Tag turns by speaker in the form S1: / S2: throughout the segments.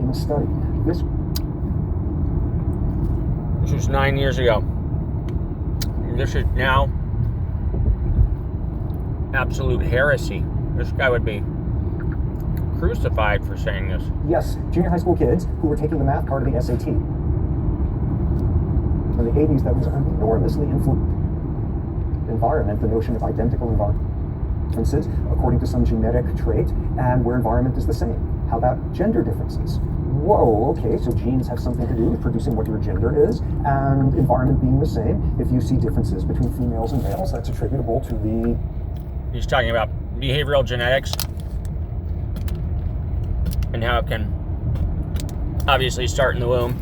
S1: in the study. This
S2: was 9 years ago. This is now absolute heresy. This guy would be crucified for saying this.
S1: Yes, junior high school kids who were taking the math part of the SAT. In the 80s, that was an enormously influential environment, the notion of identical differences according to some genetic trait, and where environment is the same. How about gender differences? Whoa, okay, so genes have something to do with producing what your gender is, and environment being the same. If you see differences between females and males, that's attributable to the...
S2: He's talking about behavioral genetics and how it can obviously start in the womb.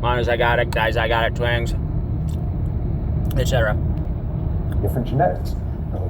S2: Monozygotic, dizygotic twins, etc.
S1: different genetics.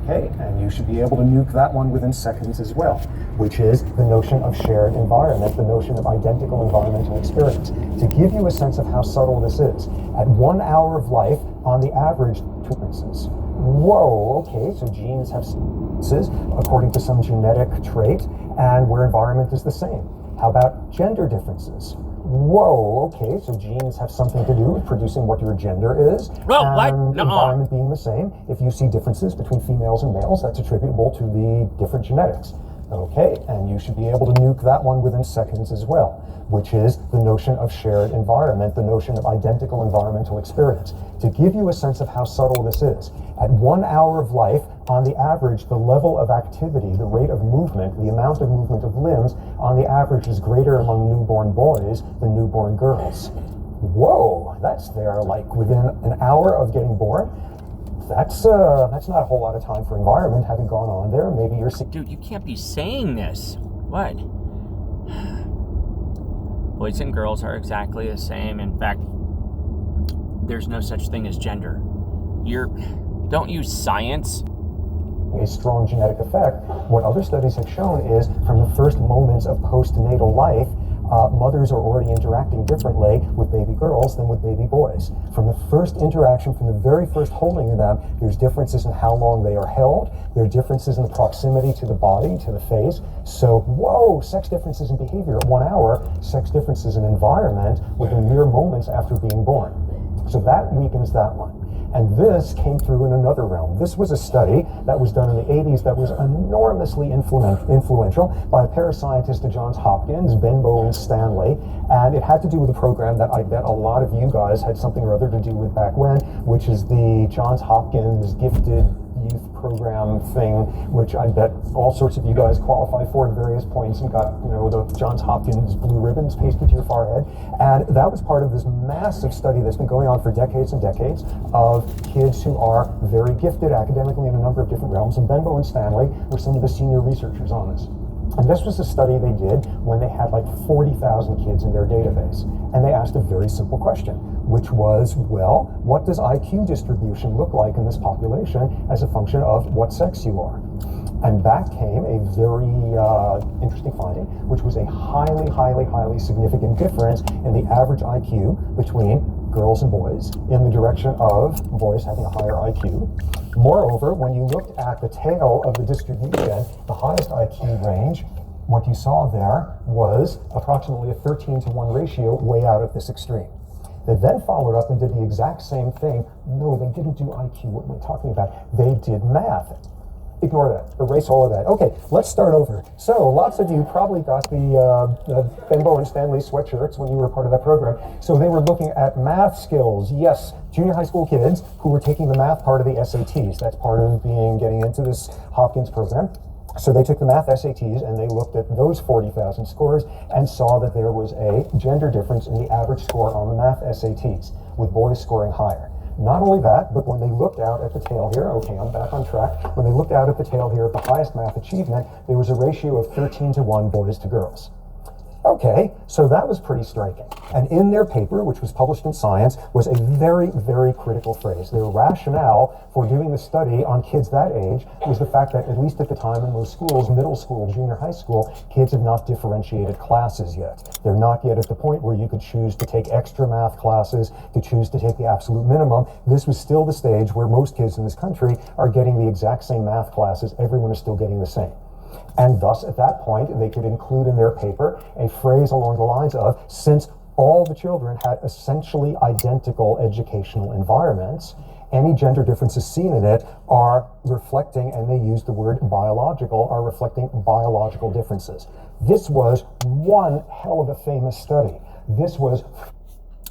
S1: Okay, and you should be able to nuke that one within seconds as well, which is the notion of shared environment, the notion of identical environmental experience. To give you a sense of how subtle this is, at 1 hour of life, on the average, differences. Whoa, okay, so genes have differences according to some genetic trait, and where environment is the same. How about gender differences? Whoa, okay, so genes have something to do with producing what your gender is, and environment being the same. If you see differences between females and males, that's attributable to the different genetics. Okay, and you should be able to nuke that one within seconds as well, which is the notion of shared environment, the notion of identical environmental experience. To give you a sense of how subtle this is, at 1 hour of life, on the average, the level of activity, the rate of movement, the amount of movement of limbs, on the average is greater among newborn boys than newborn girls. Whoa, that's there like within an hour of getting born. That's not a whole lot of time for environment having gone on there. Maybe you're...
S2: Dude, you can't be saying this. What? Boys and girls are exactly the same. In fact, there's no such thing as gender. Don't use science.
S1: A strong genetic effect. What other studies have shown is from the first moments of postnatal life, mothers are already interacting differently with baby girls than with baby boys. From the first interaction, from the very first holding of them, there's differences in how long they are held. There are differences in the proximity to the body, to the face. So, whoa, sex differences in behavior at 1 hour, sex differences in environment within mere moments after being born. So that weakens that one. And this came through in another realm. This was a study that was done in the 80s that was enormously influential by a pair of scientists at Johns Hopkins, Benbow and Stanley. And it had to do with a program that I bet a lot of you guys had something or other to do with back when, which is the Johns Hopkins Gifted Youth Program thing, which I bet all sorts of you guys qualify for at various points and got, the Johns Hopkins blue ribbons pasted to your forehead. And that was part of this massive study that's been going on for decades and decades of kids who are very gifted academically in a number of different realms. And Benbow and Stanley were some of the senior researchers on this. And this was a study they did when they had like 40,000 kids in their database. And they asked a very simple question, which was, well, what does IQ distribution look like in this population as a function of what sex you are? And back came a very interesting finding, which was a highly, highly, highly significant difference in the average IQ between girls and boys in the direction of boys having a higher IQ. Moreover, when you looked at the tail of the distribution, the highest IQ range, what you saw there was approximately a 13-to-1 ratio way out at this extreme. They then followed up and did the exact same thing. No, they didn't do IQ. What am I talking about? They did math. Ignore that. Erase all of that. Okay, let's start over. So lots of you probably got the Benbow and Stanley sweatshirts when you were part of that program. So they were looking at math skills. Yes, junior high school kids who were taking the math part of the SATs. That's part of getting into this Hopkins program. So they took the math SATs and they looked at those 40,000 scores and saw that there was a gender difference in the average score on the math SATs, with boys scoring higher. Not only that, but when they looked out at the tail here, okay, I'm back on track. When they looked out at the tail here at the highest math achievement, there was a ratio of 13-to-1 boys to girls. Okay, so that was pretty striking. And in their paper, which was published in Science, was a very, very critical phrase. Their rationale for doing the study on kids that age was the fact that, at least at the time in most schools, middle school, junior high school, kids have not differentiated classes yet. They're not yet at the point where you could choose to take extra math classes, to choose to take the absolute minimum. This was still the stage where most kids in this country are getting the exact same math classes. Everyone is still getting the same. And thus, at that point, they could include in their paper a phrase along the lines of, since all the children had essentially identical educational environments, any gender differences seen in it are reflecting, and they use the word biological, are reflecting biological differences. This was one hell of a famous study. This was...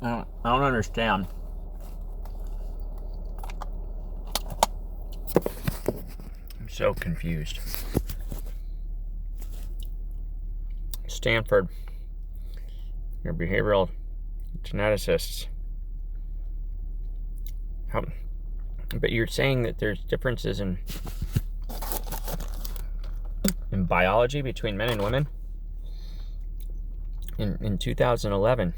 S2: I don't understand. I'm so confused. Stanford, your behavioral geneticists. But you're saying that there's differences in biology between men and women? In 2011.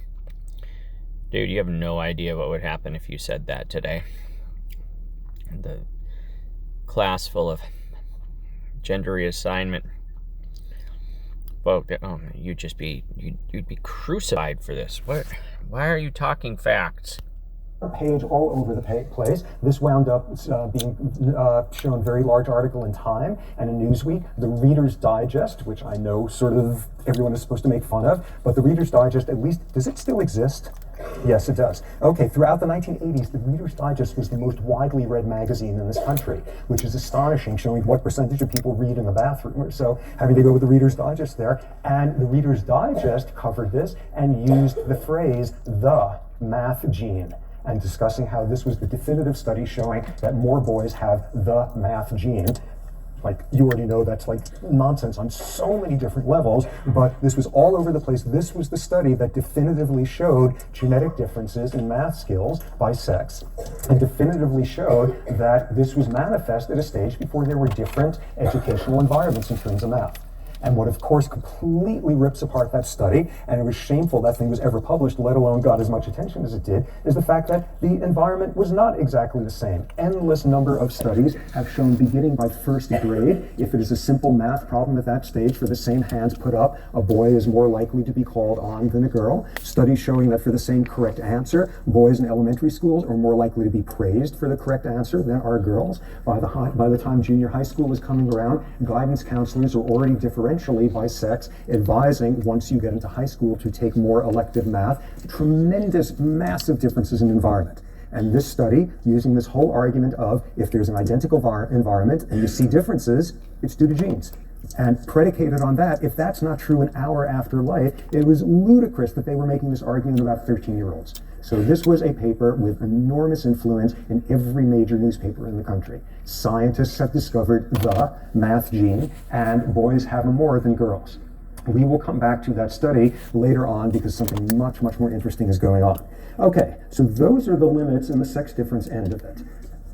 S2: Dude, you have no idea what would happen if you said that today. The class full of gender reassignment folk, you'd be crucified for this. Why are you talking facts?
S1: Page all over the place. This wound up being shown very large article in Time and in Newsweek. The Reader's Digest, which I know sort of everyone is supposed to make fun of, but the Reader's Digest, at least, does it still exist? Yes, it does. Okay, throughout the 1980s, the Reader's Digest was the most widely read magazine in this country, which is astonishing, showing what percentage of people read in the bathroom or so, having to go with the Reader's Digest there. And the Reader's Digest covered this and used the phrase, the math gene, and discussing how this was the definitive study showing that more boys have the math gene. Like, you already know that's like nonsense on so many different levels, but this was all over the place. This was the study that definitively showed genetic differences in math skills by sex, and definitively showed that this was manifest at a stage before there were different educational environments in terms of math. And what, of course, completely rips apart that study, and it was shameful that thing was ever published, let alone got as much attention as it did, is the fact that the environment was not exactly the same. Endless number of studies have shown, beginning by first grade, if it is a simple math problem at that stage, for the same hands put up, a boy is more likely to be called on than a girl. Studies showing that for the same correct answer, boys in elementary schools are more likely to be praised for the correct answer than are girls. By the time junior high school was coming around, guidance counselors are already differentially by sex, advising once you get into high school to take more elective math. Tremendous, massive differences in environment. And this study, using this whole argument of if there's an identical environment and you see differences, it's due to genes. And predicated on that, if that's not true an hour after life, it was ludicrous that they were making this argument about 13-year-olds. So this was a paper with enormous influence in every major newspaper in the country. Scientists have discovered the math gene, and boys have more than girls. We will come back to that study later on because something much, much more interesting is going on. Okay, so those are the limits in the sex difference end of it.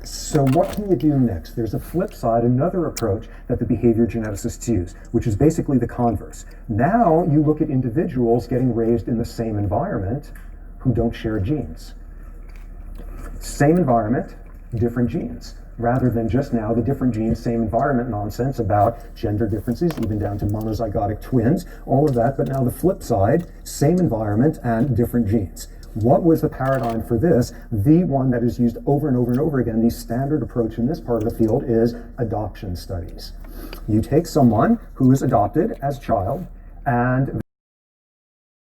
S1: So what can you do next? There's a flip side, another approach that the behavior geneticists use, which is basically the converse. Now you look at individuals getting raised in the same environment who don't share genes. Same environment, different genes, rather than just now the different genes, same environment nonsense about gender differences, even down to monozygotic twins, all of that, but now the flip side, same environment and different genes. What was the paradigm for this? The one that is used over and over and over again, the standard approach in this part of the field, is adoption studies. You take someone who is adopted as a child, and